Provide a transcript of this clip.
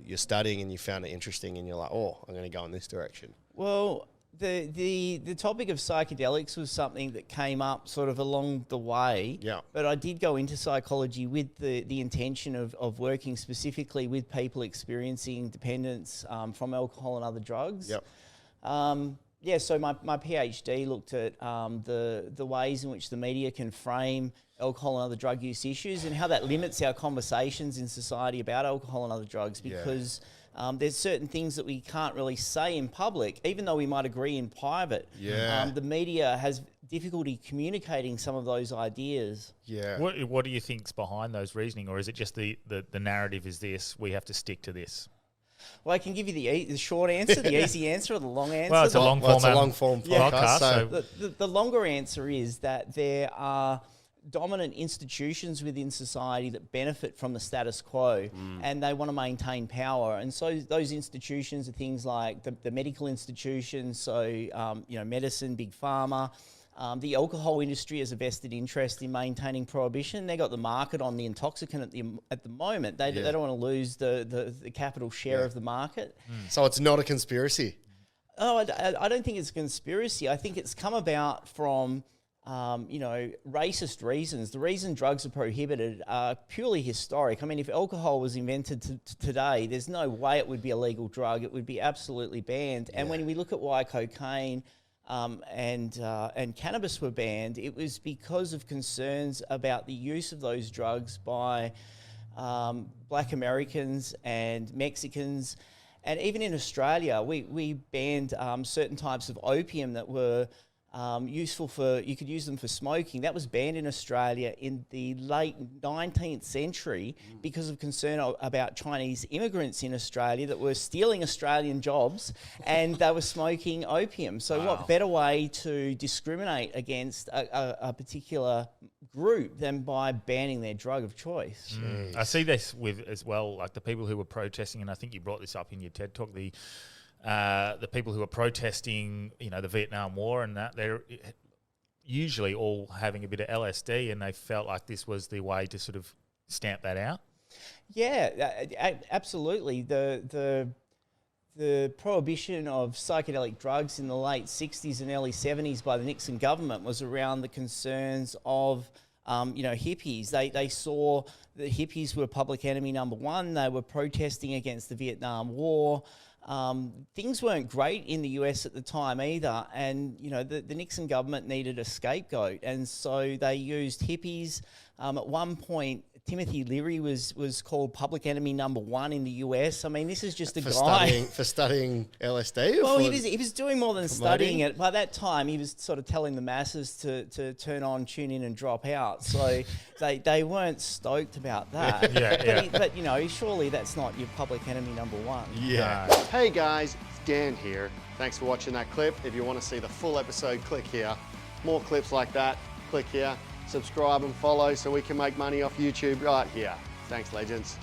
you're studying and you found it interesting and you're like, oh, I'm going to go in this direction? Well, the topic of psychedelics was something that came up sort of along the way. Yeah. But I did go into psychology with the intention of working specifically with people experiencing dependence from alcohol and other drugs. Yep. So my PhD looked at the ways in which the media can frame alcohol and other drug use issues and how that limits our conversations in society about alcohol and other drugs, because there's certain things that we can't really say in public, even though we might agree in private. Yeah. The media has difficulty communicating some of those ideas. Yeah. What do you think's behind those reasoning, or is it just the narrative is this, we have to stick to this? Well, I can give you the short answer, the easy answer, or the long answer. Well, it's a long form podcast. So. The longer answer is that there are dominant institutions within society that benefit from the status quo, and they want to maintain power. And so those institutions are things like the medical institutions, so medicine, big pharma. The alcohol industry has a vested interest in maintaining prohibition. They got the market on the intoxicant at the moment. They don't want to lose the capital share of the market. So it's not a conspiracy? Oh, I don't think it's a conspiracy. I think it's come about from racist reasons. The reason drugs are prohibited are purely historic. I mean, if alcohol was invented today, there's no way it would be a legal drug. It would be absolutely banned. And when we look at why cocaine and cannabis were banned, it was because of concerns about the use of those drugs by Black Americans and Mexicans. And even in Australia, we banned certain types of opium that were useful for, you could use them for smoking. That was banned in Australia in the late 19th century because of concern about Chinese immigrants in Australia that were stealing Australian jobs and they were smoking opium. So what better way to discriminate against a particular group than by banning their drug of choice? I see this with as well, like the people who were protesting, and I think you brought this up in your TED Talk, the people who are protesting, the Vietnam War and that, they're usually all having a bit of LSD, and they felt like this was the way to sort of stamp that out. Yeah, absolutely. The prohibition of psychedelic drugs in the late 60s and early 70s by the Nixon government was around the concerns of hippies. They saw that hippies were public enemy number one. They were protesting against the Vietnam War. Things weren't great in the US at the time either, and the Nixon government needed a scapegoat, and so they used hippies. At one point, Timothy Leary was called public enemy number one in the US. I mean, this is just a guy for studying LSD. Well, he was doing more than studying it. By that time, he was sort of telling the masses to turn on, tune in, and drop out. So they weren't stoked about that. But surely that's not your public enemy number one. Yeah. Hey guys, it's Dan here. Thanks for watching that clip. If you want to see the full episode, click here. More clips like that, click here. Subscribe and follow so we can make money off YouTube right here. Thanks, legends.